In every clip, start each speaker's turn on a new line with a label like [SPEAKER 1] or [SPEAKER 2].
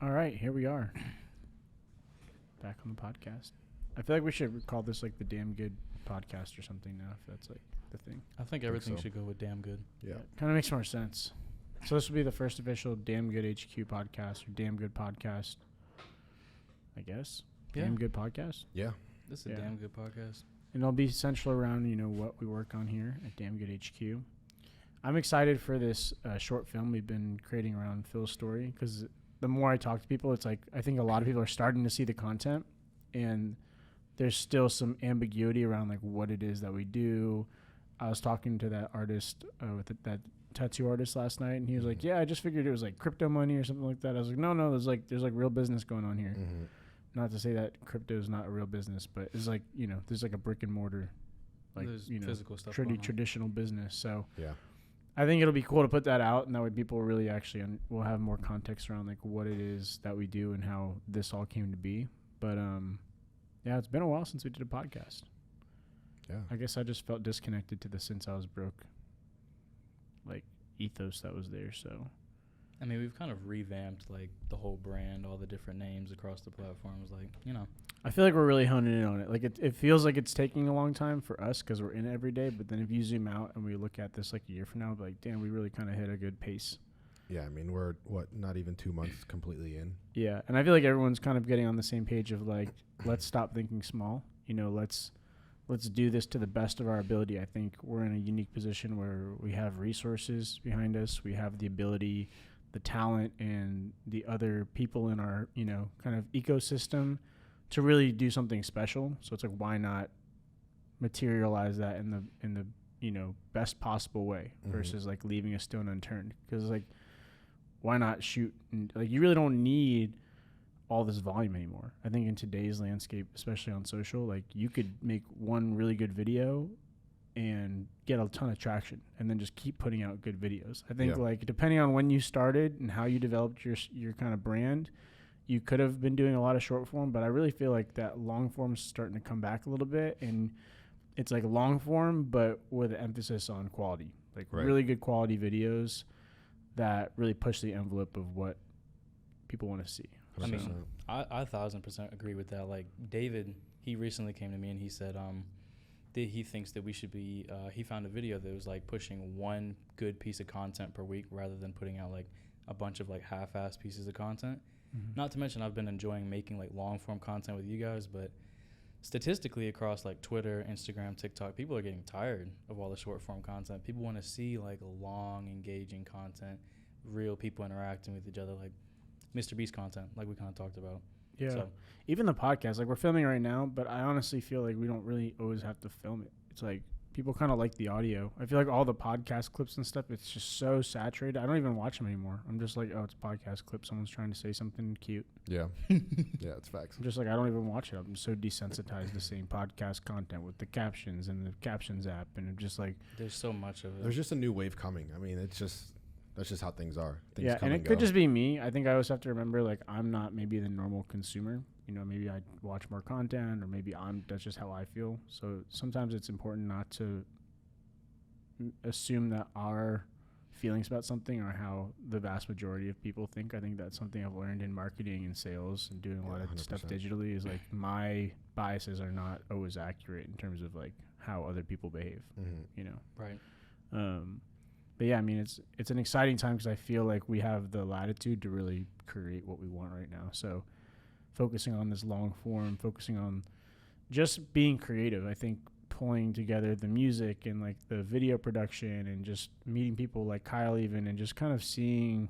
[SPEAKER 1] All right, here we are. Back on the podcast. I feel like we should call this like the Damn Good Podcast or something now, if that's like the thing.
[SPEAKER 2] I think everything
[SPEAKER 3] so.
[SPEAKER 2] should go with damn good.
[SPEAKER 3] Yeah.
[SPEAKER 1] Kind of makes more sense. So this will be the first official Damn Good HQ podcast or Damn Good Podcast, I guess.
[SPEAKER 2] Yeah.
[SPEAKER 1] Damn Good Podcast.
[SPEAKER 3] Yeah.
[SPEAKER 2] This is a
[SPEAKER 1] Yeah.
[SPEAKER 2] damn good podcast.
[SPEAKER 1] And it'll be central around, what we work on here at Damn Good HQ. I'm excited for this short film we've been creating around Phil's story because the more I talk to people, it's like I think a lot of people are starting to see the content and there's still some ambiguity around like what it is that we do. I was talking to that artist that tattoo artist last night, and he was like, "Yeah, I just figured it was like crypto money or something like that." I was like, "No, there's like real business going on here."
[SPEAKER 3] Mm-hmm.
[SPEAKER 1] Not to say that crypto is not a real business, but it's like there's like a brick and mortar, like
[SPEAKER 2] There's physical stuff.
[SPEAKER 1] pretty
[SPEAKER 2] going on.
[SPEAKER 1] traditional business. So
[SPEAKER 3] Yeah.
[SPEAKER 1] I think it'll be cool to put that out, and that way people really actually will have more context around like what it is that we do and how this all came to be. But yeah, it's been a while since we did a podcast.
[SPEAKER 3] Yeah.
[SPEAKER 1] I guess I just felt disconnected to the since I was broke, like ethos that was there. So
[SPEAKER 2] I mean, we've kind of revamped like the whole brand, all the different names across the platforms. Like,
[SPEAKER 1] I feel like we're really honing in on it. Like it feels like it's taking a long time for us because we're in it every day. But then if you zoom out and we look at this like a year from now, like, damn, we really kind of hit a good pace.
[SPEAKER 3] Yeah. I mean, we're not even 2 months completely in.
[SPEAKER 1] Yeah, and I feel like everyone's kind of getting on the same page of like, let's stop thinking small. Let's do this to the best of our ability. I think we're in a unique position where we have resources behind us. We have the ability, the talent, and the other people in our kind of ecosystem to really do something special. So it's like, why not materialize that in the best possible way versus like leaving a stone unturned? Because like, why not shoot? Like, you really don't need all this volume anymore. I think in today's landscape, especially on social, like you could make one really good video and get a ton of traction and then just keep putting out good videos. I think like depending on when you started and how you developed your kind of brand, you could have been doing a lot of short form, but I really feel like that long form is starting to come back a little bit, and it's like long form but with an emphasis on quality, like really good quality videos that really push the envelope of what people want to see.
[SPEAKER 2] I mean, I 1,000% agree with that. Like David, he recently came to me and he said that he thinks that we should be, he found a video that was like pushing one good piece of content per week rather than putting out like a bunch of like half-assed pieces of content.
[SPEAKER 1] Mm-hmm.
[SPEAKER 2] Not to mention I've been enjoying making like long-form content with you guys, but statistically across like Twitter, Instagram, TikTok, people are getting tired of all the short-form content. People want to see like long, engaging content, real people interacting with each other, like Mr. Beast content, like we kind of talked about.
[SPEAKER 1] Yeah.
[SPEAKER 2] So,
[SPEAKER 1] even the podcast, like we're filming right now, but I honestly feel like we don't really always have to film it. It's like people kind of like the audio. I feel like all the podcast clips and stuff, it's just so saturated. I don't even watch them anymore. I'm just like, oh, it's a podcast clip. Someone's trying to say something cute.
[SPEAKER 3] Yeah. Yeah, it's facts.
[SPEAKER 1] I'm just like, I don't even watch it. I'm so desensitized to seeing podcast content with the captions and the captions app. And I'm just like,
[SPEAKER 2] there's so much of it.
[SPEAKER 3] There's just a new wave coming. I mean, that's just how things are. Things
[SPEAKER 1] yeah,
[SPEAKER 3] come
[SPEAKER 1] and it
[SPEAKER 3] go.
[SPEAKER 1] could just be me. I think I always have to remember, like, I'm not maybe the normal consumer. Maybe I watch more content, or maybe that's just how I feel. So sometimes it's important not to assume that our feelings about something are how the vast majority of people think. I think that's something I've learned in marketing and sales and doing a lot of
[SPEAKER 3] 100%.
[SPEAKER 1] stuff digitally is like my biases are not always accurate in terms of like how other people behave,
[SPEAKER 2] Right.
[SPEAKER 1] But yeah, I mean, it's an exciting time because I feel like we have the latitude to really create what we want right now. So focusing on this long form, focusing on just being creative, I think pulling together the music and like the video production and just meeting people like Kyle even, and just kind of seeing,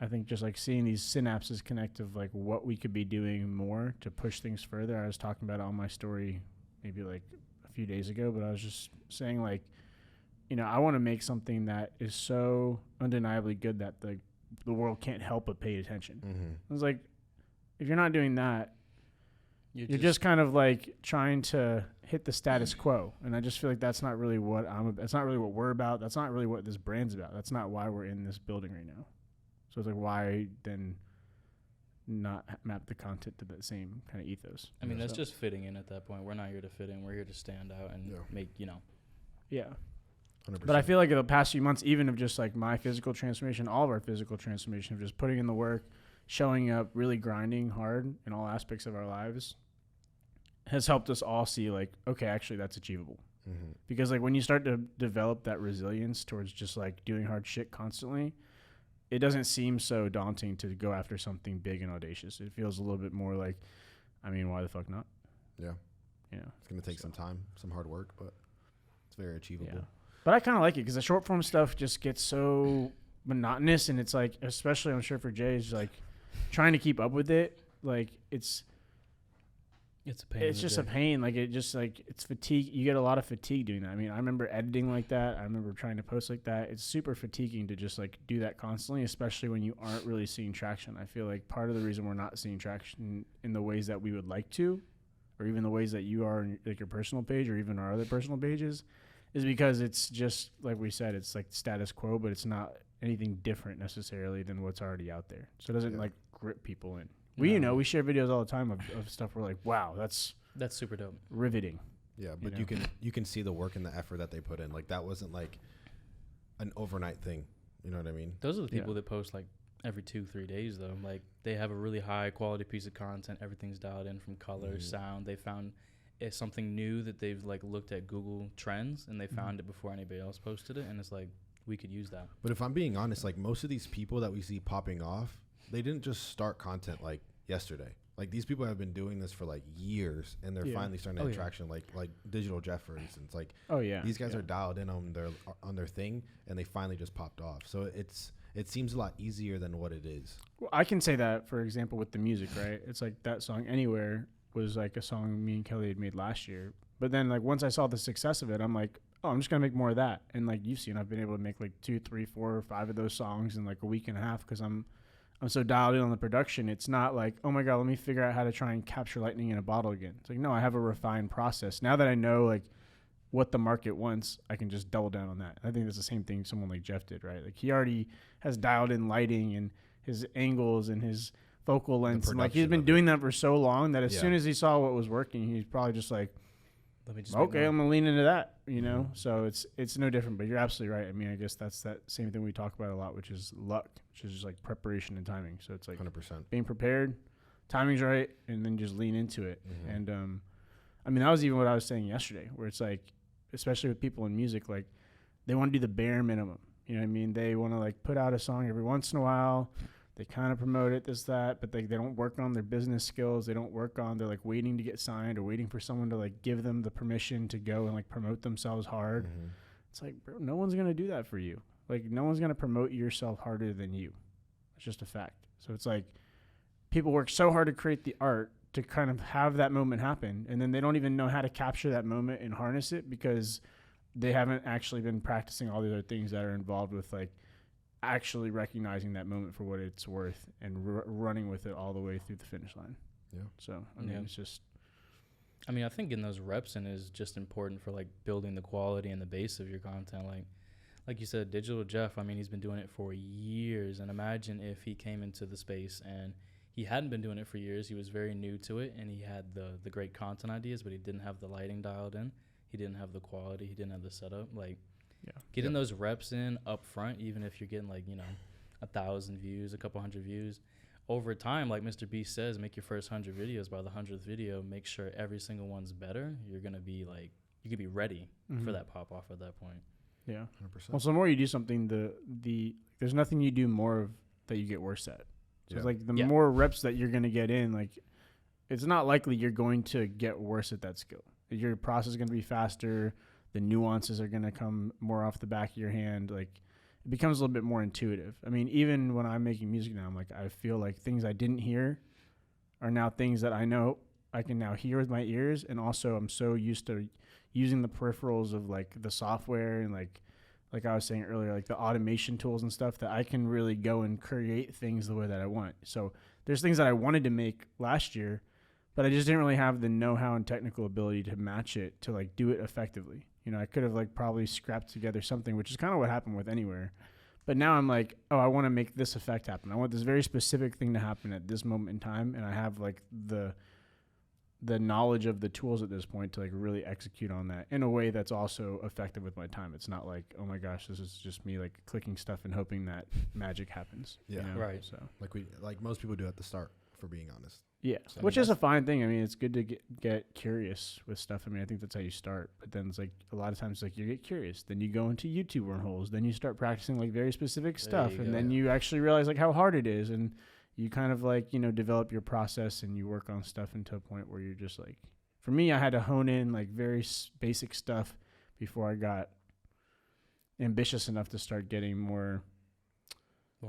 [SPEAKER 1] I think just like seeing these synapses connect of like what we could be doing more to push things further. I was talking about it on my story maybe like a few days ago, but I was just saying like, I want to make something that is so undeniably good that the world can't help but pay attention. I was like, if you're not doing that, you're just kind of like trying to hit the status quo. And I just feel like that's not really what that's not really what we're about. That's not really what this brand's about. That's not why we're in this building right now. So it's like, why then not map the content to the same kind of ethos?
[SPEAKER 2] I mean, that's just fitting in at that point. We're not here to fit in. We're here to stand out and make,
[SPEAKER 1] Yeah.
[SPEAKER 3] 100%.
[SPEAKER 1] But I feel like in the past few months, even of just like my physical transformation, all of our physical transformation, of just putting in the work, showing up, really grinding hard in all aspects of our lives has helped us all see like, okay, actually that's achievable.
[SPEAKER 3] Mm-hmm.
[SPEAKER 1] Because like when you start to develop that resilience towards just like doing hard shit constantly, it doesn't seem so daunting to go after something big and audacious. It feels a little bit more like, I mean, why the fuck not?
[SPEAKER 3] Yeah.
[SPEAKER 1] You know,
[SPEAKER 3] It's going to take some time, some hard work, but it's very achievable.
[SPEAKER 1] yeah. But I kind of like it because the short form stuff just gets so monotonous, and it's like, especially I'm sure for Jay, is like trying to keep up with it. Like it's
[SPEAKER 2] It's a pain. in
[SPEAKER 1] it's
[SPEAKER 2] the
[SPEAKER 1] just a
[SPEAKER 2] dick.
[SPEAKER 1] pain. Like it just like it's fatigue. You get a lot of fatigue doing that. I mean, I remember editing like that. I remember trying to post like that. It's super fatiguing to just like do that constantly, especially when you aren't really seeing traction. I feel like part of the reason we're not seeing traction in the ways that we would like to, or even the ways that you are in like your personal page or even our other personal pages, is because it's just like we said, it's like status quo, but it's not anything different necessarily than what's already out there. So it doesn't like grip people in. We, you know, we share videos all the time of stuff we're like, wow, that's
[SPEAKER 2] super dope.
[SPEAKER 1] riveting.
[SPEAKER 3] Yeah, but
[SPEAKER 1] You know?
[SPEAKER 3] you can see the work and the effort that they put in. Like that wasn't like an overnight thing. You know what I mean?
[SPEAKER 2] Those are the
[SPEAKER 1] Yeah.
[SPEAKER 2] people that post like every 2-3 days though. Like they have a really high quality piece of content. Everything's dialed in from color, sound. They found it's something new that they've like looked at Google Trends and they found it before anybody else posted it, and it's like we could use that.
[SPEAKER 3] But if I'm being honest, like most of these people that we see popping off, they didn't just start content like yesterday. Like these people have been doing this for like years, and they're
[SPEAKER 1] Yeah.
[SPEAKER 3] finally starting to have traction. Like Digital Jeff, for instance. Like
[SPEAKER 1] Oh yeah,
[SPEAKER 3] these guys
[SPEAKER 1] yeah.
[SPEAKER 3] are dialed in on their thing, and they finally just popped off. So it seems a lot easier than what it is.
[SPEAKER 1] Well, I can say that, for example, with the music, right? It's like that song Anywhere was like a song me and Kelly had made last year. But then like once I saw the success of it, I'm like, oh, I'm just gonna make more of that. And like you've seen, I've been able to make like 2, 3, 4, or 5 of those songs in like a week and a half because I'm so dialed in on the production. It's not like, oh my God, let me figure out how to try and capture lightning in a bottle again. It's like, no, I have a refined process. Now that I know like what the market wants, I can just double down on that. I think that's the same thing someone like Jeff did, right? Like he already has dialed in lighting and his angles and his focal lengths. And like he's
[SPEAKER 3] production
[SPEAKER 1] been
[SPEAKER 3] of
[SPEAKER 1] doing that for so long that as
[SPEAKER 3] Yeah.
[SPEAKER 1] soon as he saw what was working, he's probably just like,
[SPEAKER 2] Let me just make
[SPEAKER 1] okay,
[SPEAKER 2] more.
[SPEAKER 1] I'm gonna lean into that, you know. So it's no different. But you're absolutely right. I mean, I guess that's that same thing we talk about a lot, which is luck, which is just like preparation and timing. So it's like
[SPEAKER 3] 100%.
[SPEAKER 1] being prepared, timing's right, and then just lean into it.
[SPEAKER 3] Mhm.
[SPEAKER 1] And I mean, that was even what I was saying yesterday, where it's like, especially with people in music, like they want to do the bare minimum. You know what I mean? They want to like put out a song every once in a while. They kind of promote it, this, that, but they don't work on their business skills. They don't work on, they're like waiting to get signed or waiting for someone to like give them the permission to go and like promote themselves hard.
[SPEAKER 3] Mhm.
[SPEAKER 1] It's like, bro, no one's going to do that for you. Like no one's going to promote yourself harder than you. It's just a fact. So it's like people work so hard to create the art to kind of have that moment happen, and then they don't even know how to capture that moment and harness it because they haven't actually been practicing all the other things that are involved with like actually recognizing that moment for what it's worth and running with it all the way through the finish line.
[SPEAKER 3] Yeah.
[SPEAKER 1] So I mean,
[SPEAKER 2] Yeah.
[SPEAKER 1] it's just
[SPEAKER 2] I mean, I think getting those reps in is just important for like building the quality and the base of your content. Like you said, Digital Jeff, I mean, he's been doing it for years. And imagine if he came into the space and he hadn't been doing it for years. He was very new to it, and he had the great content ideas, but he didn't have the lighting dialed in. He didn't have the quality. He didn't have the setup. Like, getting those reps in up front, even if you're getting like, 1,000 views, a couple hundred views, over time, like Mr. Beast says, make your first 100 videos. By the 100th video, make sure every single one's better. You're going to be like, you could be ready for that pop off at that point.
[SPEAKER 1] Yeah.
[SPEAKER 3] 100%.
[SPEAKER 1] Well, so the more you do something, the there's nothing you do more of that you get worse at. So it's like the more reps that you're going to get in, like it's not likely you're going to get worse at that skill. Your process is going to be faster. The nuances are going to come more off the back of your hand. Like it becomes a little bit more intuitive. I mean, even when I'm making music now, I'm like, I feel like things I didn't hear are now things that I know I can now hear with my ears. And also I'm so used to using the peripherals of like the software and like I was saying earlier, like the automation tools and stuff that I can really go and create things the way that I want. So there's things that I wanted to make last year, but I just didn't really have the know-how and technical ability to match it to like do it effectively. I could have like probably scrapped together something, which is kind of what happened with Anywhere. But now I'm like, oh, I want to make this effect happen. I want this very specific thing to happen at this moment in time. And I have like the the knowledge of the tools at this point to like really execute on that in a way that's also effective with my time. It's not like, oh my gosh, this is just me like clicking stuff and hoping that magic happens.
[SPEAKER 3] Yeah.
[SPEAKER 2] Right.
[SPEAKER 1] So
[SPEAKER 3] Like most people do at the start, for being honest.
[SPEAKER 1] yeah,
[SPEAKER 3] So,
[SPEAKER 1] which is a fine thing. I mean, it's good to get curious with stuff. I mean, I think that's how you start. But then it's like a lot of times, like you get curious, then you go into YouTube wormholes, then you start practicing like very specific
[SPEAKER 2] There
[SPEAKER 1] stuff,
[SPEAKER 2] you
[SPEAKER 1] and
[SPEAKER 2] go.
[SPEAKER 1] then you actually realize like how hard it is, and you kind of like develop your process and you work on stuff into a point where you're just like, for me, I had to hone in like very basic stuff before I got ambitious enough to start getting more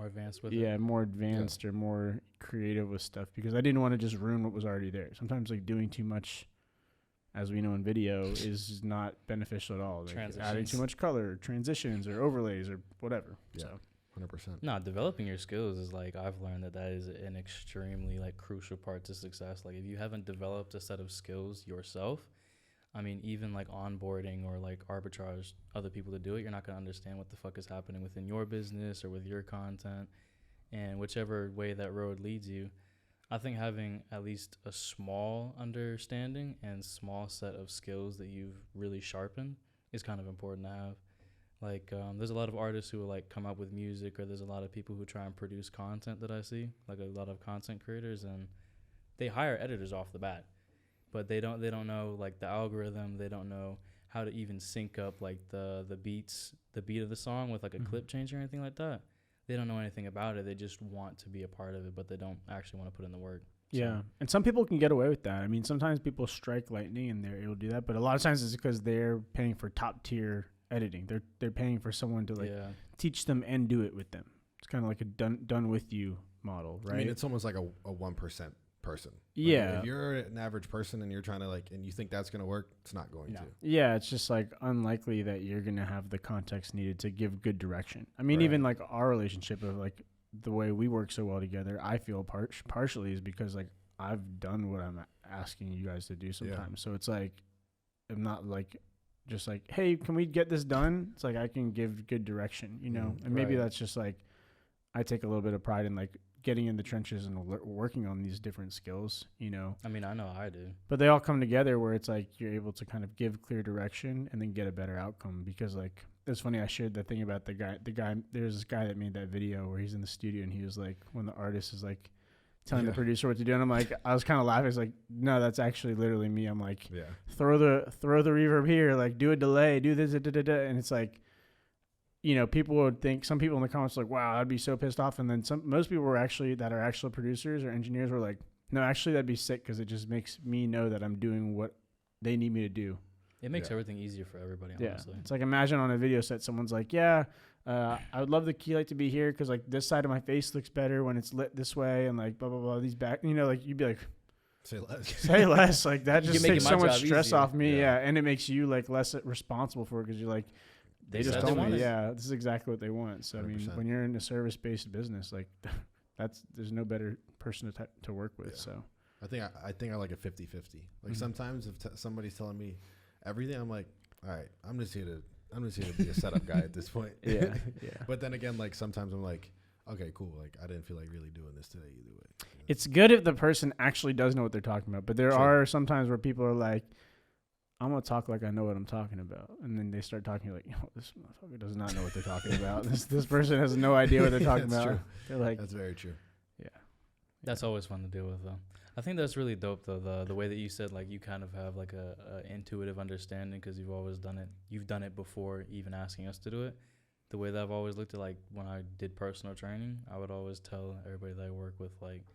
[SPEAKER 2] advanced with it.
[SPEAKER 1] yeah, more advanced or more creative with stuff, because I didn't want to just ruin what was already there. Sometimes like doing too much, as we know in video, is not beneficial at all. Like adding
[SPEAKER 2] Transitions.
[SPEAKER 1] too much color, transitions, or overlays, or whatever.
[SPEAKER 3] Yeah.
[SPEAKER 1] So
[SPEAKER 3] 100%.
[SPEAKER 2] No, developing your skills is like, I've learned that is an extremely like crucial part to success. Like if you haven't developed a set of skills yourself, I mean, even like onboarding or like arbitrage other people to do it, you're not going to understand what the fuck is happening within your business or with your content. And whichever way that road leads you, I think having at least a small understanding and small set of skills that you've really sharpened is kind of important to have. Like, there's a lot of artists who will like come up with music, or there's a lot of people who try and produce content that I see, like a lot of content creators, and they hire editors off the bat, but they don't know like the algorithm. They don't know how to even sync up like the beat of the song with like a clip change or anything like that. They don't know anything about it. They just want to be a part of it, but they don't actually want to put in the work.
[SPEAKER 1] yeah, and some people can get away with that. I mean, sometimes people strike lightning and they're able to do that, but a lot of times it's because they're paying for top tier editing. They're paying for someone to like teach them and do it with them. It's kind of like a done with you model, right?
[SPEAKER 3] I mean, it's almost like a 1% person. Like,
[SPEAKER 1] yeah.
[SPEAKER 3] if you're an average person and you're trying to like, and you think that's going to work, it's not going to.
[SPEAKER 1] Yeah, it's just like unlikely that you're going to have the context needed to give good direction. I mean,
[SPEAKER 3] Right.
[SPEAKER 1] even like our relationship of like the way we work so well together, I feel partially is because like I've done what I'm asking you guys to do sometimes. So it's like, I'm not like just like, hey, can we get this done? It's like I can give good direction, and maybe
[SPEAKER 2] Right.
[SPEAKER 1] that's just like I take a little bit of pride in like getting in the trenches and working on these different skills,
[SPEAKER 2] I mean, I know I do.
[SPEAKER 1] but they all come together where it's like you're able to kind of give clear direction and then get a better outcome. Because like it's funny, I shared that thing about the guy. There's this guy that made that video where he's in the studio and he was like, when the artist is like telling the producer what to do, and I'm like, I was kind of laughing. It's like, no, that's actually literally me. I'm like,
[SPEAKER 3] Yeah.
[SPEAKER 1] throw the reverb here, like do a delay, do this, and it's like, people would think, some people in the comments were like, wow, I'd be so pissed off, and then most people were actually that are actual producers or engineers were like, no, actually that'd be sick because it just makes me know that I'm doing what they need me to do.
[SPEAKER 2] It makes
[SPEAKER 3] Yeah.
[SPEAKER 2] everything easier for everybody,
[SPEAKER 1] Yeah,
[SPEAKER 2] honestly.
[SPEAKER 1] it's like, imagine on a video set, someone's like, I would love the key light to be here because like this side of my face looks better when it's lit this way, and like blah blah blah, these back, like you'd be like,
[SPEAKER 3] Say less.
[SPEAKER 1] say less, like that
[SPEAKER 2] You're
[SPEAKER 1] just
[SPEAKER 2] making
[SPEAKER 1] takes
[SPEAKER 2] my
[SPEAKER 1] so much
[SPEAKER 2] job
[SPEAKER 1] stress
[SPEAKER 2] easier.
[SPEAKER 1] off me.
[SPEAKER 3] Yeah.
[SPEAKER 1] Yeah, and it makes you like less responsible for it because you're like, they just
[SPEAKER 2] said
[SPEAKER 1] told
[SPEAKER 2] they
[SPEAKER 1] me,
[SPEAKER 2] wanted.
[SPEAKER 1] yeah, this is exactly what they want. So I mean,
[SPEAKER 3] 100%.
[SPEAKER 1] when you're in a service-based business, like there's no better person to work with.
[SPEAKER 3] Yeah.
[SPEAKER 1] So
[SPEAKER 3] I think I like a 50-50. Like sometimes if somebody's telling me everything, I'm like, all right, I'm just here to be a setup guy at this point.
[SPEAKER 1] yeah.
[SPEAKER 3] But then again, like sometimes I'm like, okay, cool. Like I didn't feel like really doing this today either way.
[SPEAKER 1] It's good if the person actually does know what they're talking about. But there
[SPEAKER 3] Sure.
[SPEAKER 1] are some times where people are like, I'm gonna talk like I know what I'm talking about, and then they start talking like, this motherfucker does not know what they're talking about. This person has no idea what they're talking
[SPEAKER 3] That's
[SPEAKER 1] about.
[SPEAKER 3] true.
[SPEAKER 1] They're like,
[SPEAKER 3] That's very true.
[SPEAKER 2] That's always fun to deal with, though. I think that's really dope, though. The way that you said, like, you kind of have like a intuitive understanding because you've always done it. You've done it before even asking us to do it. The way that I've always looked at, like, when I did personal training, I would always tell everybody that I work with, like,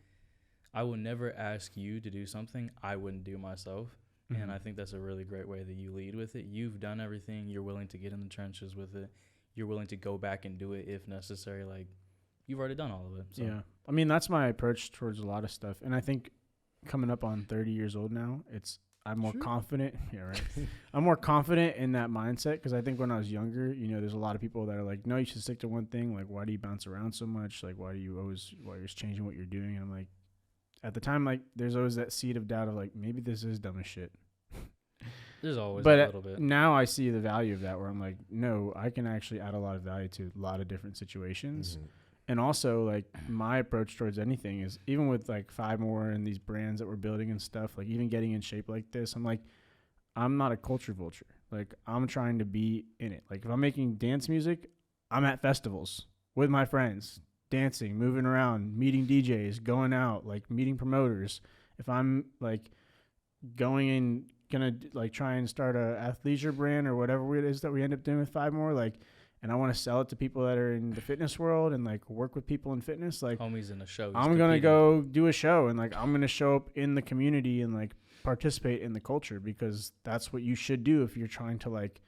[SPEAKER 2] I will never ask you to do something I wouldn't do myself.
[SPEAKER 1] Mhm.
[SPEAKER 2] And I think that's a really great way that you lead with it. You've done everything. You're willing to get in the trenches with it. You're willing to go back and do it if necessary. Like, you've already done all of it. So.
[SPEAKER 1] Yeah. I mean, that's my approach towards a lot of stuff. And I think coming up on 30 years old now, I'm more
[SPEAKER 3] Sure.
[SPEAKER 1] confident. Yeah, right. I'm more confident in that mindset because I think when I was younger, there's a lot of people that are like, no, you should stick to one thing. Like, why do you bounce around so much? Like, why are you changing what you're doing? And I'm like, at the time, like, there's always that seed of doubt of like, maybe this is dumb as shit.
[SPEAKER 2] There's always
[SPEAKER 1] But
[SPEAKER 2] a little bit.
[SPEAKER 1] now I see the value of that where I'm like, no, I can actually add a lot of value to a lot of different situations.
[SPEAKER 3] Mhm.
[SPEAKER 1] And also, like, my approach towards anything is, even with like Five More and these brands that we're building and stuff, like even getting in shape like this, I'm like, I'm not a culture vulture. Like, I'm trying to be in it. Like, if I'm making dance music, I'm at festivals with my friends, dancing, moving around, meeting DJs, going out, like meeting promoters. If I'm like going and gonna like try and start a athleisure brand or whatever it is that we end up doing with Five More, like, and I want to sell it to people that are in the fitness world and like work with people in fitness, like,
[SPEAKER 2] Homies in a show. he's
[SPEAKER 1] I'm gonna
[SPEAKER 2] competing.
[SPEAKER 1] go do a show and like I'm gonna show up in the community and like participate in the culture, because that's what you should do if you're trying to like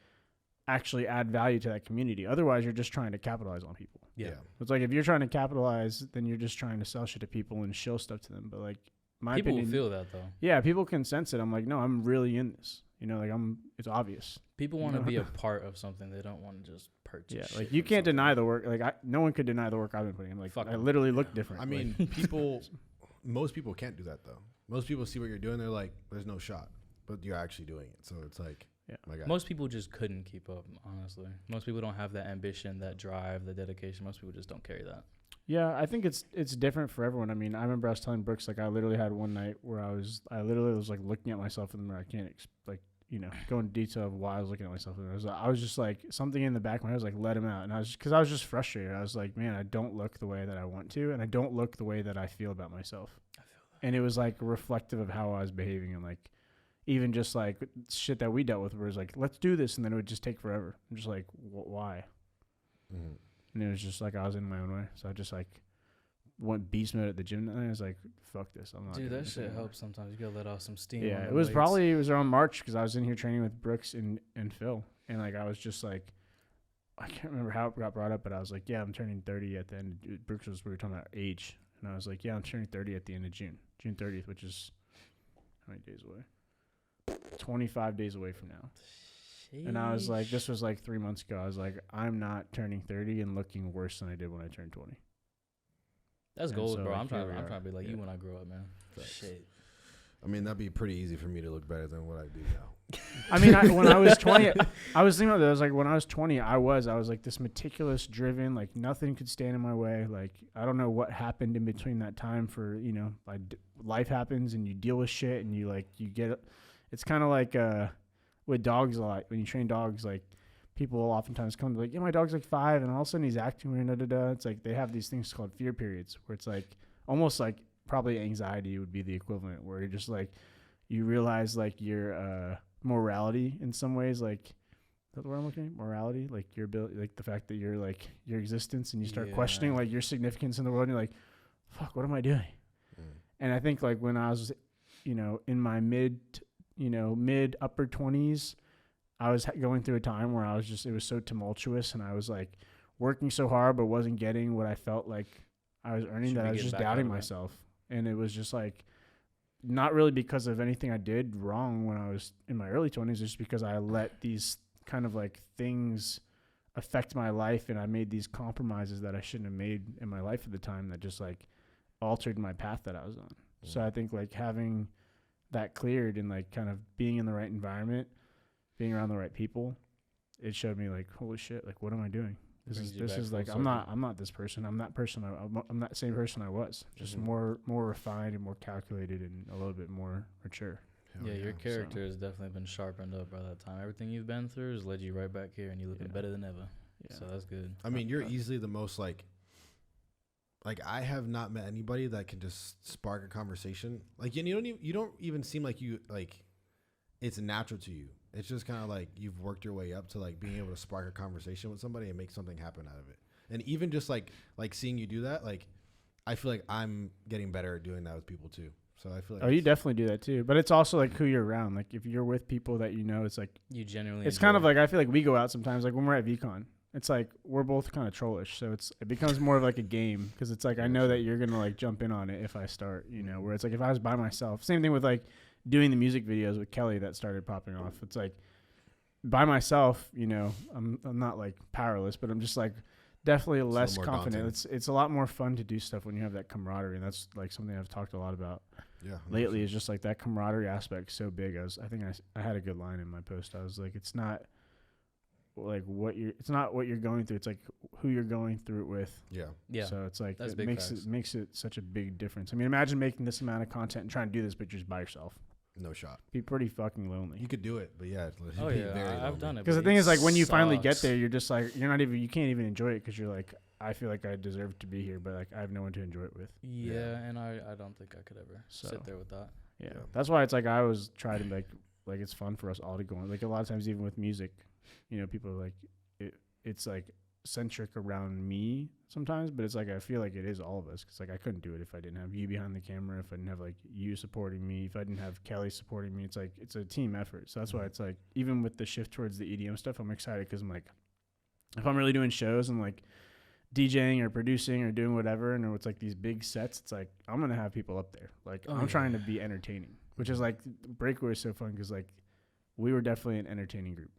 [SPEAKER 1] actually add value to that community. Otherwise, you're just trying to capitalize on people.
[SPEAKER 2] Yeah.
[SPEAKER 1] It's like if you're trying to capitalize, then you're just trying to sell shit to people and show stuff to them. But like my
[SPEAKER 2] People
[SPEAKER 1] opinion,
[SPEAKER 2] will feel that though.
[SPEAKER 1] yeah, people can sense it. I'm like, no, I'm really in this. You know, like it's obvious.
[SPEAKER 2] People want to be a part of something. They don't want to just purchase.
[SPEAKER 1] Yeah,
[SPEAKER 2] shit
[SPEAKER 1] like you
[SPEAKER 2] from
[SPEAKER 1] can't
[SPEAKER 2] something.
[SPEAKER 1] deny the work. Like no one could deny the work I've been putting in. Like
[SPEAKER 2] Fuck
[SPEAKER 1] I
[SPEAKER 2] 'em.
[SPEAKER 1] literally look different.
[SPEAKER 3] I mean, most people can't do that though. Most people see what you're doing, they're like, "There's no shot," but you're actually doing it. So it's like,
[SPEAKER 1] Yeah.
[SPEAKER 3] my God.
[SPEAKER 2] Most people just couldn't keep up. Honestly, most people don't have that ambition, that drive, the dedication. Most people just don't carry that.
[SPEAKER 1] Yeah, I think it's different for everyone. I mean, I remember I was telling Brooks, like, I literally had one night where I literally was like looking at myself in the mirror. I can't go into detail of why I was looking at myself in the mirror. I was just like, something in the back of my head was like, let him out. And I was just frustrated. I was like, man, I don't look the way that I want to, and I don't look the way that I feel about myself.
[SPEAKER 2] I feel that.
[SPEAKER 1] And it was like reflective of how I was behaving, and like even just like shit that we dealt with, where it was like, let's do this, and then it would just take forever. I'm just like, why?
[SPEAKER 3] Mhm.
[SPEAKER 1] And it was just like I was in my own way. So I just like went beast mode at the gym. And I was like, fuck this. I'm not
[SPEAKER 2] Dude,
[SPEAKER 1] doing
[SPEAKER 2] that
[SPEAKER 1] this
[SPEAKER 2] shit
[SPEAKER 1] anymore.
[SPEAKER 2] helps sometimes. You gotta let off some steam.
[SPEAKER 1] Yeah,
[SPEAKER 2] on
[SPEAKER 1] it
[SPEAKER 2] the
[SPEAKER 1] was
[SPEAKER 2] weights.
[SPEAKER 1] around March, because I was in here training with Brooks and Phil. And like I was just like, I can't remember how it got brought up, but I was like, yeah, I'm turning 30 at the end. We were talking about age. And I was like, yeah, I'm turning 30 at the end of June 30th, which is how many days away? 25 days away from now. And I was like, this was like 3 months ago. I was like, I'm not turning 30 and looking worse than I did when I turned 20.
[SPEAKER 2] That's
[SPEAKER 1] and
[SPEAKER 2] goals,
[SPEAKER 1] so,
[SPEAKER 2] bro.
[SPEAKER 1] like,
[SPEAKER 2] I'm trying
[SPEAKER 1] here we
[SPEAKER 2] to
[SPEAKER 1] are.
[SPEAKER 2] be like
[SPEAKER 1] Yeah.
[SPEAKER 2] you when I grow up, man.
[SPEAKER 3] Facts.
[SPEAKER 2] Shit.
[SPEAKER 3] I mean, that'd be pretty easy for me to look better than what I do now.
[SPEAKER 1] I mean, when I was 20, I was thinking about that. I was like, when I was 20, I was like this meticulous, driven, like nothing could stand in my way. Like, I don't know what happened in between that time for, like life happens and you deal with shit and you get, it's kind of like, with dogs a lot. When you train dogs, like people will oftentimes come to like, yeah, my dog's like 5 and all of a sudden he's acting weird, It's like, they have these things called fear periods where it's like, almost like probably anxiety would be the equivalent, where you're just like, you realize like your, morality in some ways, like, is that the word I'm looking at? Morality, like your ability, like the fact that you're like your existence, and you start questioning like your significance in the world, and you're like, fuck, what am I doing? And I think like when I was, in my mid upper 20s, I was going through a time where it was so tumultuous, and I was like working so hard but wasn't getting what I felt like I was earning, that I was just doubting myself. And it was just like, not really because of anything I did wrong when I was in my early 20s, just because I let these kind of like things affect my life, and I made these compromises that I shouldn't have made in my life at the time, that just like altered my path that I was on. So I think like having that cleared and like kind of being in the right environment, being around the right people, it showed me like, holy shit, like what am I doing? This is like, I'm not this person. I'm that person. I'm that same person I was, just more refined and more calculated and a little bit more mature.
[SPEAKER 2] Yeah, your character has definitely been sharpened up by that time. Everything you've been through has led you right back here, and you're looking better than ever.
[SPEAKER 1] Yeah.
[SPEAKER 2] So that's good.
[SPEAKER 3] I mean, you're easily the most like I have not met anybody that can just spark a conversation. Like, and you don't even seem like you like it's natural to you. It's just kind of like you've worked your way up to like being able to spark a conversation with somebody and make something happen out of it. And even just like seeing you do that, like I feel like I'm getting better at doing that with people too. So I feel like
[SPEAKER 1] you definitely do that too. But it's also like who you're around. Like if you're with people that it's like
[SPEAKER 2] You genuinely.
[SPEAKER 1] it's kind of like, I feel like we go out sometimes, like when we're at VCon, it's like we're both kind of trollish, so it becomes more of like a game, because it's like I know that you're gonna like jump in on it if I start, where it's like if I was by myself. Same thing with like doing the music videos with Kelly that started popping off. It's like by myself, I'm not like powerless, but I'm just like definitely less confident. It's a lot more fun to do stuff when you have that camaraderie, and that's like something I've talked a lot about lately. Is just like that camaraderie aspect so big. I think I had a good line in my post. I was like, it's not like what you're. It's not what you're going through. It's like who you're going through it with.
[SPEAKER 3] Yeah.
[SPEAKER 2] Yeah.
[SPEAKER 1] So it's like
[SPEAKER 2] That's
[SPEAKER 1] it
[SPEAKER 2] big
[SPEAKER 1] makes
[SPEAKER 2] facts.
[SPEAKER 1] it makes it such a big difference. I mean, imagine making this amount of content and trying to do this, but just by yourself.
[SPEAKER 3] No shot.
[SPEAKER 1] Be pretty fucking lonely.
[SPEAKER 3] You could do it, but yeah, it'd
[SPEAKER 2] Oh
[SPEAKER 3] be
[SPEAKER 2] yeah,
[SPEAKER 3] very
[SPEAKER 2] I've
[SPEAKER 3] lonely.
[SPEAKER 2] done it.
[SPEAKER 1] Because the
[SPEAKER 2] but
[SPEAKER 1] thing
[SPEAKER 2] it
[SPEAKER 1] is, like, when you finally get
[SPEAKER 2] sucks.
[SPEAKER 1] there, you're just like, you're not even, you can't even enjoy it because you're like, I feel like I deserve to be here, but like I have no one to enjoy it with.
[SPEAKER 2] Yeah, and I don't think I could ever
[SPEAKER 1] So-
[SPEAKER 2] sit there with that.
[SPEAKER 1] Yeah.
[SPEAKER 3] Yeah.
[SPEAKER 1] That's why it's like I always try to like it's fun for us all to go on. Like a lot of times, even with music, you know, people are like, it's like centric around me sometimes, but it's like I feel like it is all of us because like I couldn't do it if I didn't have you behind the camera, if I didn't have like you supporting me, if I didn't have Kelly supporting me. It's like it's a team effort. So that's why it's like even with the shift towards the EDM stuff, I'm excited because I'm like, if I'm really doing shows and like DJing or producing or doing whatever, and it's like these big sets, it's like I'm gonna have people up there. Like
[SPEAKER 2] Oh,
[SPEAKER 1] I'm
[SPEAKER 2] yeah.
[SPEAKER 1] trying to be entertaining, which is like Breakaway is so fun because like we were definitely an entertaining group.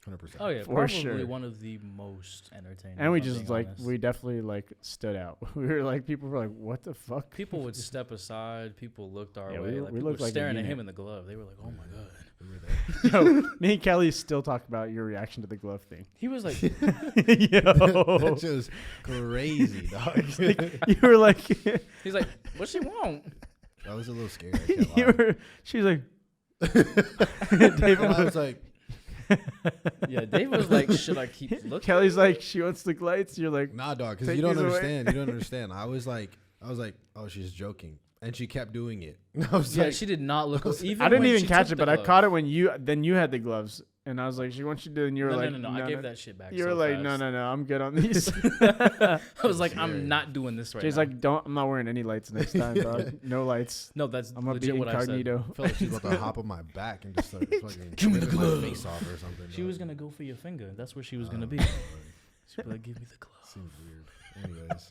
[SPEAKER 3] 100%.
[SPEAKER 2] Oh yeah,
[SPEAKER 1] For
[SPEAKER 2] probably
[SPEAKER 1] sure.
[SPEAKER 2] one of the most entertaining.
[SPEAKER 1] And we
[SPEAKER 2] if I'm
[SPEAKER 1] just
[SPEAKER 2] being
[SPEAKER 1] like
[SPEAKER 2] honest.
[SPEAKER 1] we definitely like stood out. We were like people were like, "What the fuck?"
[SPEAKER 2] People would step aside. People looked our
[SPEAKER 1] Yeah,
[SPEAKER 2] way.
[SPEAKER 1] we
[SPEAKER 2] like,
[SPEAKER 1] we
[SPEAKER 2] people
[SPEAKER 1] looked
[SPEAKER 2] were
[SPEAKER 1] like a
[SPEAKER 2] staring at
[SPEAKER 1] unit.
[SPEAKER 2] him in the glove. They were like, "Oh my god."
[SPEAKER 3] We were there.
[SPEAKER 1] Yo, me and Kelly still talk about your reaction to the glove thing.
[SPEAKER 2] He was like,
[SPEAKER 1] Yo,
[SPEAKER 3] That shit was crazy, dog.
[SPEAKER 1] you were like,
[SPEAKER 2] he's like, "What she want?"
[SPEAKER 3] That was a little scary. I can't
[SPEAKER 1] you
[SPEAKER 3] lie.
[SPEAKER 1] were. She's like,
[SPEAKER 3] And I was like,
[SPEAKER 2] Yeah, Dave was like, "Should I keep looking?"
[SPEAKER 1] Kelly's like, she wants the lights. You're like,
[SPEAKER 3] nah, dog, because
[SPEAKER 1] Take
[SPEAKER 3] you don't
[SPEAKER 1] these away.
[SPEAKER 3] understand. You don't understand. I was like, oh, she's joking, and she kept doing it. I was
[SPEAKER 2] Yeah,
[SPEAKER 3] like,
[SPEAKER 2] she did not look. Even
[SPEAKER 1] I didn't
[SPEAKER 2] when
[SPEAKER 1] even
[SPEAKER 2] she
[SPEAKER 1] catch
[SPEAKER 2] took
[SPEAKER 1] it,
[SPEAKER 2] the
[SPEAKER 1] but I
[SPEAKER 2] glove.
[SPEAKER 1] caught it when you had the gloves, and I was like, she wants you to, and you were
[SPEAKER 2] No,
[SPEAKER 1] like,
[SPEAKER 2] no. I gave that shit back.
[SPEAKER 1] You were
[SPEAKER 2] so
[SPEAKER 1] like,
[SPEAKER 2] fast.
[SPEAKER 1] no, I'm good on these.
[SPEAKER 2] I was like, I'm
[SPEAKER 3] Scary.
[SPEAKER 2] not doing this right
[SPEAKER 1] She's
[SPEAKER 2] now.
[SPEAKER 1] like, I'm not wearing any lights next time, dog. No lights.
[SPEAKER 2] No, that's
[SPEAKER 1] I'm gonna be
[SPEAKER 2] legit what I said.
[SPEAKER 1] incognito.
[SPEAKER 3] I felt like she was about to hop on my back and just like fucking
[SPEAKER 2] Give me the
[SPEAKER 3] rip my
[SPEAKER 2] glove.
[SPEAKER 3] face off or something.
[SPEAKER 2] She
[SPEAKER 3] dog.
[SPEAKER 2] was gonna go for your finger. That's where she was gonna be.
[SPEAKER 3] Lord.
[SPEAKER 2] She'd be like, "Give me the glove."
[SPEAKER 3] Seems weird. Anyways,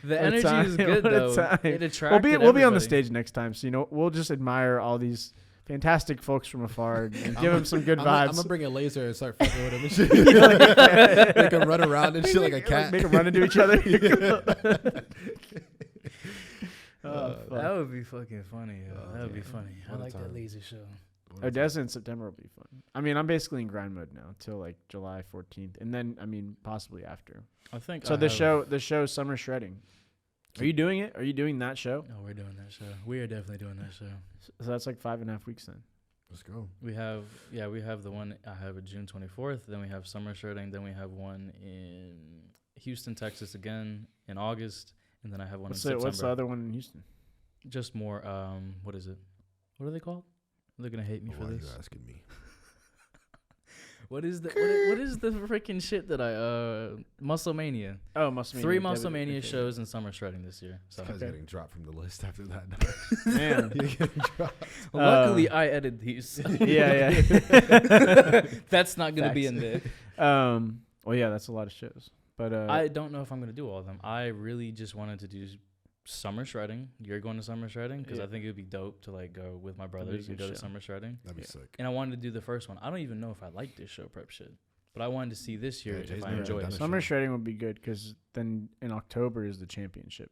[SPEAKER 2] The
[SPEAKER 1] What a
[SPEAKER 2] energy
[SPEAKER 1] time,
[SPEAKER 2] is good
[SPEAKER 1] what a
[SPEAKER 2] though.
[SPEAKER 1] time.
[SPEAKER 2] It attracted.
[SPEAKER 1] We'll be on the
[SPEAKER 2] everybody.
[SPEAKER 1] stage next time, so we'll just admire all these fantastic folks from afar and give them some good
[SPEAKER 3] I'm
[SPEAKER 1] vibes.
[SPEAKER 3] gonna bring a laser and start fucking with him and shit. Make him run around and shit like a cat.
[SPEAKER 1] Make them run into each other.
[SPEAKER 2] That
[SPEAKER 1] fuck.
[SPEAKER 2] would be fucking funny.
[SPEAKER 3] Oh,
[SPEAKER 2] That would be
[SPEAKER 3] damn.
[SPEAKER 2] funny. I
[SPEAKER 3] What a
[SPEAKER 2] like that
[SPEAKER 3] time.
[SPEAKER 2] laser show.
[SPEAKER 1] Odessa in September will be fun. I mean, I'm basically in grind mode now till like July 14th, and then I mean possibly after.
[SPEAKER 2] I think.
[SPEAKER 1] So
[SPEAKER 2] I
[SPEAKER 1] the
[SPEAKER 2] have-
[SPEAKER 1] show Summer Shredding. Are you doing it? Are you doing that show?
[SPEAKER 2] No, we're doing that show. We are definitely doing that show.
[SPEAKER 1] So that's like 5.5 weeks then.
[SPEAKER 3] Let's go.
[SPEAKER 2] We have the one I have June 24th. Then we have summer shredding. Then we have one in Houston, Texas again in August, and then I have one in September.
[SPEAKER 1] What's the other one in Houston?
[SPEAKER 2] Just more. What is it? What are they called? They're gonna hate me
[SPEAKER 3] Why
[SPEAKER 2] for
[SPEAKER 3] are you
[SPEAKER 2] this.
[SPEAKER 3] asking me?
[SPEAKER 2] What is the what is the freaking shit that I Muscle Mania?
[SPEAKER 1] Oh, Muscle
[SPEAKER 2] 3 Muscle Mania shows and summer shredding this year. So
[SPEAKER 3] Because
[SPEAKER 1] Okay.
[SPEAKER 3] getting dropped from the list after that.
[SPEAKER 1] Man.
[SPEAKER 3] You're getting dropped.
[SPEAKER 2] luckily I edited these.
[SPEAKER 1] yeah.
[SPEAKER 2] That's not gonna be in
[SPEAKER 1] Facts.
[SPEAKER 2] there.
[SPEAKER 1] Well, yeah, that's a lot of shows. But
[SPEAKER 2] I don't know if I'm gonna do all of them. I really just wanted to do summer shredding. You're going to summer shredding because
[SPEAKER 1] Yeah.
[SPEAKER 2] I think it would be dope to like go with my
[SPEAKER 1] That'd be a
[SPEAKER 2] brothers and
[SPEAKER 1] good
[SPEAKER 2] go to
[SPEAKER 1] show.
[SPEAKER 2] summer shredding.
[SPEAKER 3] That'd be
[SPEAKER 1] Yeah.
[SPEAKER 3] sick.
[SPEAKER 2] And I wanted to do the first one. I don't even know if I like this show prep shit, but I wanted to see this year
[SPEAKER 3] Yeah,
[SPEAKER 2] if
[SPEAKER 3] Jay's
[SPEAKER 2] I
[SPEAKER 3] never
[SPEAKER 2] enjoyed
[SPEAKER 3] done
[SPEAKER 2] it.
[SPEAKER 3] a
[SPEAKER 1] Summer
[SPEAKER 3] show.
[SPEAKER 1] shredding would be good because then in October is the championship.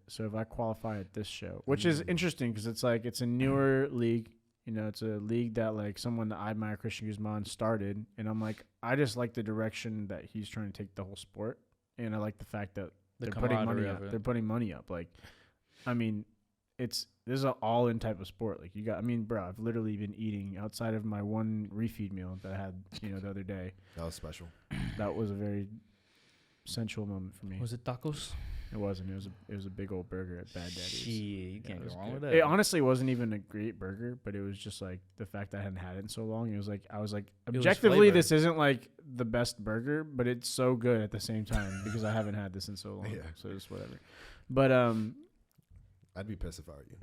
[SPEAKER 1] So if I qualify at this show, which is interesting because it's like it's a newer league. You know, it's a league that like someone that I admire, Christian Guzman, started, and I'm like, I just like the direction that he's trying to take the whole sport, and I like the fact that
[SPEAKER 2] The
[SPEAKER 1] they're putting money
[SPEAKER 2] camaraderie
[SPEAKER 1] up.
[SPEAKER 2] of it.
[SPEAKER 1] They're putting money up. Like, I mean, this is an all-in type of sport. Like I mean, bro, I've literally been eating outside of my one refeed meal that I had, the other day.
[SPEAKER 3] That was special.
[SPEAKER 1] That was a very sensual moment for me.
[SPEAKER 2] Was it tacos?
[SPEAKER 1] It wasn't. It was a big old burger at Bad Daddy's.
[SPEAKER 2] Shit, you
[SPEAKER 1] Yeah,
[SPEAKER 2] can't
[SPEAKER 1] it
[SPEAKER 2] go
[SPEAKER 1] was
[SPEAKER 2] wrong
[SPEAKER 1] good.
[SPEAKER 2] with that.
[SPEAKER 1] It honestly wasn't even a great burger, but it was just like the fact that I hadn't had it in so long. It was like I was like,
[SPEAKER 2] was
[SPEAKER 1] objectively,
[SPEAKER 2] flavor.
[SPEAKER 1] this isn't like the best burger, but it's so good at the same time because I haven't had this in so long.
[SPEAKER 3] Yeah.
[SPEAKER 1] So it's whatever. But
[SPEAKER 3] I'd be pissed if I were you.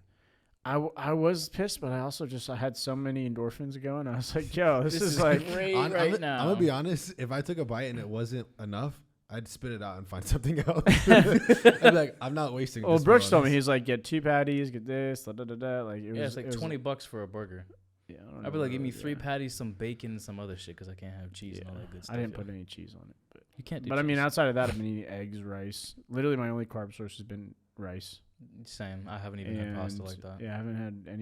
[SPEAKER 1] I was pissed, but I also I had so many endorphins going. I was like, yo, this is like.
[SPEAKER 2] great
[SPEAKER 3] I'm
[SPEAKER 2] now.
[SPEAKER 3] gonna be honest. If I took a bite and it wasn't enough, I'd spit it out and find something else. I'd be like, I'm not wasting.
[SPEAKER 1] Well,
[SPEAKER 3] this
[SPEAKER 1] Brooks
[SPEAKER 3] meal
[SPEAKER 1] told
[SPEAKER 3] on
[SPEAKER 1] me
[SPEAKER 3] this.
[SPEAKER 1] he's like, get 2 patties, get this, da da da da. Like it was.
[SPEAKER 2] Yeah, it's like
[SPEAKER 1] it was-
[SPEAKER 2] $20 for a burger.
[SPEAKER 1] Yeah, I don't
[SPEAKER 2] I'd
[SPEAKER 1] know
[SPEAKER 2] be like,
[SPEAKER 1] what
[SPEAKER 2] give
[SPEAKER 1] it
[SPEAKER 2] me
[SPEAKER 1] was,
[SPEAKER 2] 3
[SPEAKER 1] yeah.
[SPEAKER 2] patties, some bacon, and some other shit because I can't have cheese and all that good stuff.
[SPEAKER 1] I didn't
[SPEAKER 2] yo.
[SPEAKER 1] put any cheese on it, but.
[SPEAKER 2] You can't do
[SPEAKER 1] But I mean,
[SPEAKER 2] cheese.
[SPEAKER 1] outside of that, I've been eating eggs, rice. Literally, my only carb source has been rice.
[SPEAKER 2] Same. I haven't even had pasta like that.
[SPEAKER 1] Yeah, I haven't had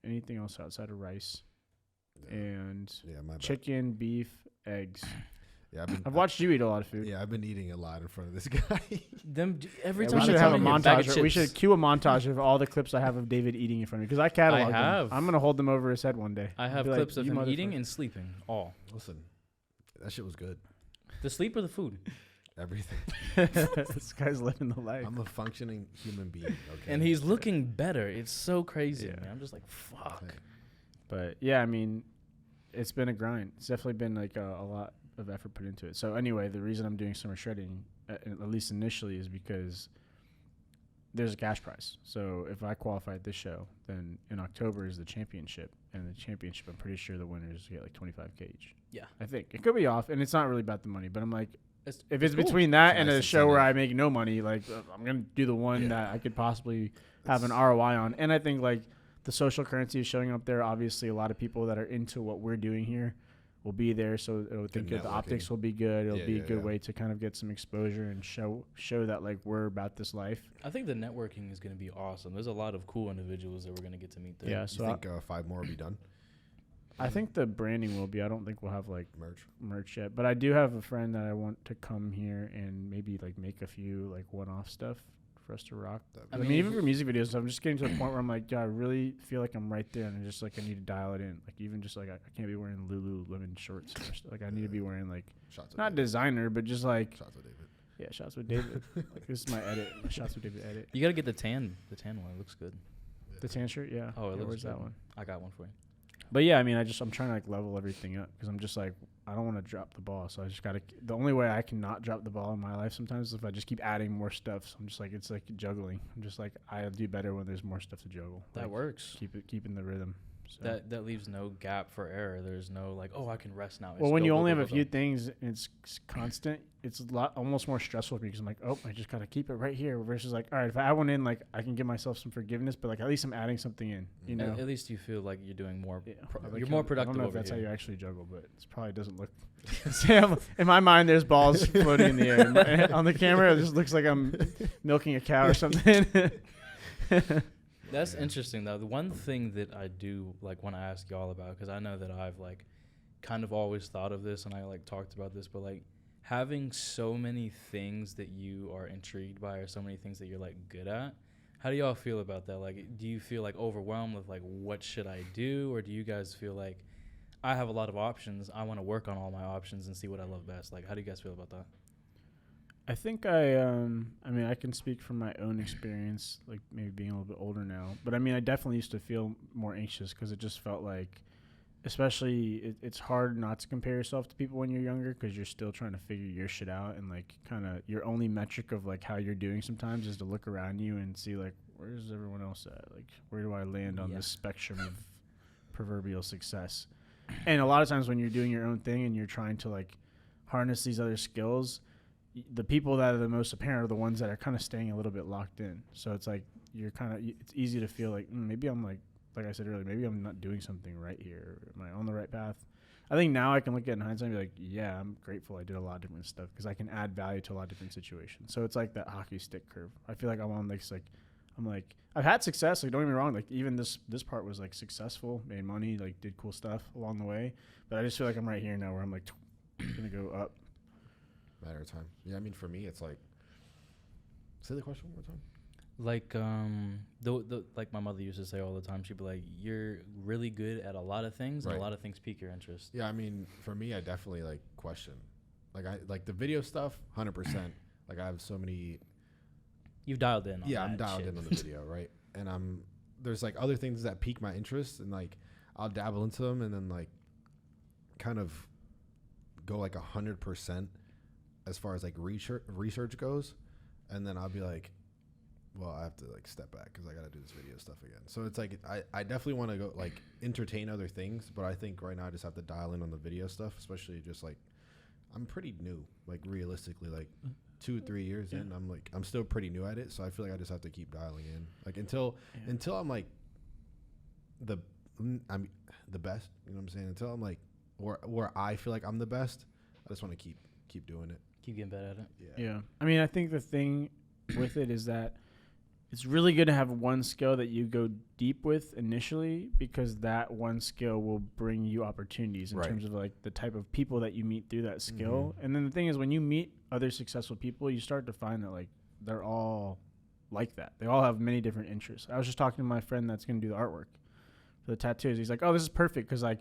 [SPEAKER 1] anything else outside of rice
[SPEAKER 3] Yeah,
[SPEAKER 1] and
[SPEAKER 3] yeah, my bad.
[SPEAKER 1] chicken, beef, eggs.
[SPEAKER 3] Yeah,
[SPEAKER 1] I've watched you eat a lot of food.
[SPEAKER 3] Yeah, I've been eating a lot in front of this guy.
[SPEAKER 2] Every
[SPEAKER 1] Yeah,
[SPEAKER 2] time
[SPEAKER 1] we
[SPEAKER 2] they
[SPEAKER 1] should
[SPEAKER 2] tell
[SPEAKER 1] have a
[SPEAKER 2] me bag of
[SPEAKER 1] montage. We should
[SPEAKER 2] chips.
[SPEAKER 1] cue a montage of all the clips I have of David eating in front of me because I catalog
[SPEAKER 2] have.
[SPEAKER 1] them. I'm gonna hold them over his head one day.
[SPEAKER 2] I have
[SPEAKER 1] Be like,
[SPEAKER 2] clips of
[SPEAKER 1] "You
[SPEAKER 2] him eating
[SPEAKER 1] motherfucker."
[SPEAKER 2] and sleeping. All
[SPEAKER 3] Listen, that shit was good.
[SPEAKER 2] the sleep or the food.
[SPEAKER 3] Everything.
[SPEAKER 1] This guy's living the life.
[SPEAKER 3] I'm a functioning human being. Okay.
[SPEAKER 2] And he's looking better. It's so crazy,
[SPEAKER 1] Yeah.
[SPEAKER 2] man. I'm just like, fuck.
[SPEAKER 3] Okay.
[SPEAKER 1] But yeah, I mean, it's been a grind. It's definitely been like a lot of effort put into it. So anyway, the reason I'm doing summer shredding, at least initially, is because there's a cash prize. So if I qualify at this show, then in October is the championship, and the championship, I'm pretty sure the winners get like 25K each.
[SPEAKER 2] Yeah.
[SPEAKER 1] I think it could be off, and it's not really about the money, but I'm like, if it's
[SPEAKER 2] cool.
[SPEAKER 1] between that
[SPEAKER 3] It's
[SPEAKER 1] and
[SPEAKER 3] nice
[SPEAKER 1] a show where I
[SPEAKER 3] incentive.
[SPEAKER 1] make no money, like I'm gonna do the one
[SPEAKER 3] Yeah.
[SPEAKER 1] that I could possibly have an ROI on. And I think like the social currency is showing up there. Obviously, a lot of people that are into what we're doing here will be there, so it'll think that the optics
[SPEAKER 3] networking.
[SPEAKER 1] will be good. It'll
[SPEAKER 3] Yeah,
[SPEAKER 1] be a
[SPEAKER 3] yeah,
[SPEAKER 1] good
[SPEAKER 3] yeah.
[SPEAKER 1] way to kind of get some exposure and show that like we're about this life.
[SPEAKER 2] I think the networking is going to be awesome. There's a lot of cool individuals that we're going to get to meet there.
[SPEAKER 1] Yeah,
[SPEAKER 3] You
[SPEAKER 1] so
[SPEAKER 3] think 5 more will be done?
[SPEAKER 1] I think the branding will be. I don't think we'll have like
[SPEAKER 3] Merch.
[SPEAKER 1] merch yet, but I do have a friend that I want to come here and maybe like make a few like one-off stuff for us to rock.
[SPEAKER 3] That'd
[SPEAKER 1] I
[SPEAKER 3] be
[SPEAKER 1] mean,
[SPEAKER 2] mean,
[SPEAKER 1] even for music videos, I'm just getting to the point where I'm like, yeah, I really feel like I'm right there, and just like I need to dial it in. Like even just like I can't be wearing Lululemon shorts. Or stuff. Like I need to be wearing like
[SPEAKER 3] Shots with
[SPEAKER 1] not
[SPEAKER 3] David.
[SPEAKER 1] designer, but just like
[SPEAKER 3] Shots with David.
[SPEAKER 1] yeah, shots with David. Like this is my edit. My shots with David edit.
[SPEAKER 2] You got to get the tan one. It looks good.
[SPEAKER 1] The tan shirt, yeah.
[SPEAKER 2] Oh, it
[SPEAKER 1] Yeah,
[SPEAKER 2] looks
[SPEAKER 1] where's that
[SPEAKER 2] good.
[SPEAKER 1] one?
[SPEAKER 2] I got one for you.
[SPEAKER 1] But yeah, I mean, I'm trying to like level everything up because I'm just like I don't want to drop the ball. So I just gotta. The only way I can not drop the ball in my life sometimes is if I just keep adding more stuff. So I'm just like it's like juggling. I'm just like I do better when there's more stuff to juggle.
[SPEAKER 2] That
[SPEAKER 1] Like,
[SPEAKER 2] works.
[SPEAKER 1] keeping the rhythm. So.
[SPEAKER 2] That leaves no gap for error. There's no like, oh, I can rest now. It's
[SPEAKER 1] Well, when
[SPEAKER 2] go,
[SPEAKER 1] you
[SPEAKER 2] go,
[SPEAKER 1] only
[SPEAKER 2] go,
[SPEAKER 1] have a
[SPEAKER 2] go,
[SPEAKER 1] few
[SPEAKER 2] go.
[SPEAKER 1] things, and it's constant. It's a lot, almost more stressful for me because I'm like, oh, I just gotta keep it right here. Versus like, all right, if I add one in, like I can give myself some forgiveness, but like at least I'm adding something in. You know,
[SPEAKER 2] At least you feel like you're doing more.
[SPEAKER 1] Yeah.
[SPEAKER 2] You're
[SPEAKER 1] Like,
[SPEAKER 2] more
[SPEAKER 1] I
[SPEAKER 2] productive
[SPEAKER 1] don't know if
[SPEAKER 2] over
[SPEAKER 1] that's
[SPEAKER 2] here.
[SPEAKER 1] how you actually juggle, but it probably doesn't look. In my mind, there's balls floating in the air. On the camera, it just looks like I'm milking a cow or something.
[SPEAKER 2] That's interesting though. The one thing that I do like want to ask y'all about, because I know that I've like kind of always thought of this and I like talked about this, but like having so many things that you are intrigued by or so many things that you're like good at, how do y'all feel about that? Like, do you feel like overwhelmed with like what should I do, or do you guys feel like I have a lot of options, I want to work on all my options and see what I love best? Like, how do you guys feel about that?
[SPEAKER 1] I think I mean, I can speak from my own experience, like maybe being a little bit older now. But I mean, I definitely used to feel more anxious because it just felt like, especially, it's hard not to compare yourself to people when you're younger because you're still trying to figure your shit out. And like, kind of your only metric of like how you're doing sometimes is to look around you and see like, where's everyone else at? Like, where do I land on
[SPEAKER 2] Yeah.
[SPEAKER 1] this spectrum of proverbial success? And a lot of times when you're doing your own thing and you're trying to like harness these other skills, the people that are the most apparent are the ones that are kind of staying a little bit locked in. So it's like you're kind of, it's easy to feel like maybe I'm like I said earlier, maybe I'm not doing something right here. Am I on the right path? I think now I can look at it in hindsight and be like, yeah, I'm grateful I did a lot of different stuff because I can add value to a lot of different situations. So it's like that hockey stick curve. I feel like I'm on this like, I've had success. Like, don't get me wrong. Like, even this part was like successful, made money, like did cool stuff along the way. But I just feel like I'm right here now where I'm like gonna go up.
[SPEAKER 3] Matter of time. Yeah, I mean, for me, it's like. Say the question one more time.
[SPEAKER 2] Like the like my mother used to say all the time, she'd be like, you're really good at a lot of things and
[SPEAKER 3] Right.
[SPEAKER 2] a lot of things pique your interest.
[SPEAKER 3] Yeah, I mean, for me, I definitely like question. Like I like the video stuff, 100%. Like I have so many.
[SPEAKER 2] You've dialed in on
[SPEAKER 3] Yeah,
[SPEAKER 2] that
[SPEAKER 3] I'm dialed
[SPEAKER 2] shit.
[SPEAKER 3] in on the video, right? And there's like other things that pique my interest, and like I'll dabble into them, and then like kind of go like 100% as far as like research goes, and then I'll be like, well, I have to like step back because I got to do this video stuff again. So it's like I definitely want to go like entertain other things, but I think right now I just have to dial in on the video stuff, especially just like I'm pretty new, like realistically, like 2-3 years in, I'm still pretty new at it. So I feel like I just have to keep dialing in, like until I'm like I'm the best. You know what I'm saying? Until I'm like where I feel like I'm the best, I just want to keep doing it.
[SPEAKER 2] Keep getting better at it.
[SPEAKER 1] Yeah. I mean, I think the thing with it is that it's really good to have one skill that you go deep with initially, because that one skill will bring you opportunities in
[SPEAKER 3] Right.
[SPEAKER 1] terms of like the type of people that you meet through that skill. And then the thing is, when you meet other successful people, you start to find that like they're all like that. They all have many different interests. I was just talking to my friend that's going to do the artwork for the tattoos. He's like, "Oh, this is perfect because like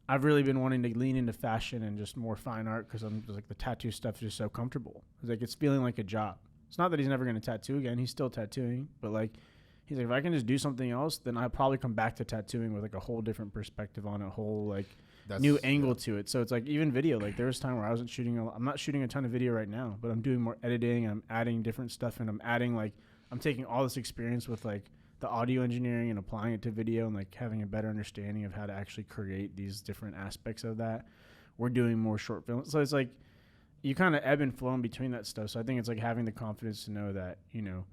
[SPEAKER 1] I've really been wanting to lean into fashion and just more fine art because I'm just like the tattoo stuff is just so comfortable. It's like it's feeling like a job. It's not that he's never going to tattoo again. He's still tattooing, but like he's like, if I can just do something else, then I'll probably come back to tattooing with like a whole different perspective on a whole like new angle to it. So it's like even video. Like there was time where I wasn't shooting. I'm not shooting a ton of video right now, but I'm doing more editing. I'm adding different stuff, and I'm adding like I'm taking all this experience with like the audio engineering and applying it to video and like having a better understanding of how to actually create these different aspects of that. We're doing more short films. So it's like you kind of ebb and flow in between that stuff. So I think it's like having the confidence to know that, you know,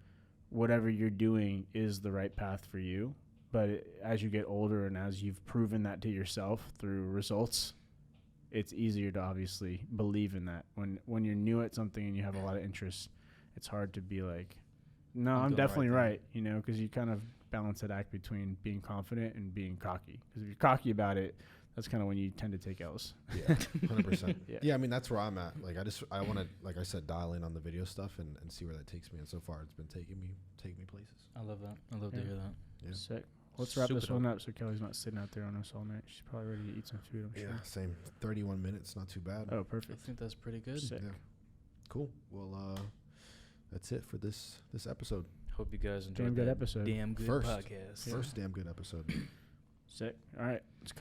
[SPEAKER 1] whatever you're doing is the right path for you. But as you get older and as you've proven that to yourself through results, it's easier to obviously believe in that. When you're new at something and you have a lot of interest, it's hard to be like, no, I'm
[SPEAKER 2] doing the
[SPEAKER 1] definitely
[SPEAKER 2] right
[SPEAKER 1] right, you know, because you kind of balance that act between being confident and being cocky. Because if you're cocky about it, that's kind of when you tend to take L's.
[SPEAKER 3] Yeah, 100%.
[SPEAKER 1] Yeah.
[SPEAKER 3] Yeah, I mean that's where I'm at. Like I want to, like I said, dial in on the video stuff and see where that takes me. And so far, it's been taking me places.
[SPEAKER 2] I love that. I love to
[SPEAKER 1] Yeah.
[SPEAKER 2] hear that.
[SPEAKER 3] Yeah.
[SPEAKER 1] Sick. Let's wrap
[SPEAKER 2] Super
[SPEAKER 1] this one
[SPEAKER 2] dope.
[SPEAKER 1] up so Kelly's not sitting out there on us all night. She's probably ready to eat some food, I'm sure.
[SPEAKER 3] Yeah, same. 31 minutes, not too bad.
[SPEAKER 1] Oh,
[SPEAKER 2] I
[SPEAKER 1] perfect.
[SPEAKER 2] think that's pretty good.
[SPEAKER 1] Sick.
[SPEAKER 3] Yeah. Cool. Well, that's it for this episode.
[SPEAKER 2] Hope you guys enjoyed
[SPEAKER 1] Damn good
[SPEAKER 2] that
[SPEAKER 1] episode.
[SPEAKER 2] damn good
[SPEAKER 3] First.
[SPEAKER 2] podcast.
[SPEAKER 3] First damn good episode.
[SPEAKER 1] Sick. All right. Let's cut.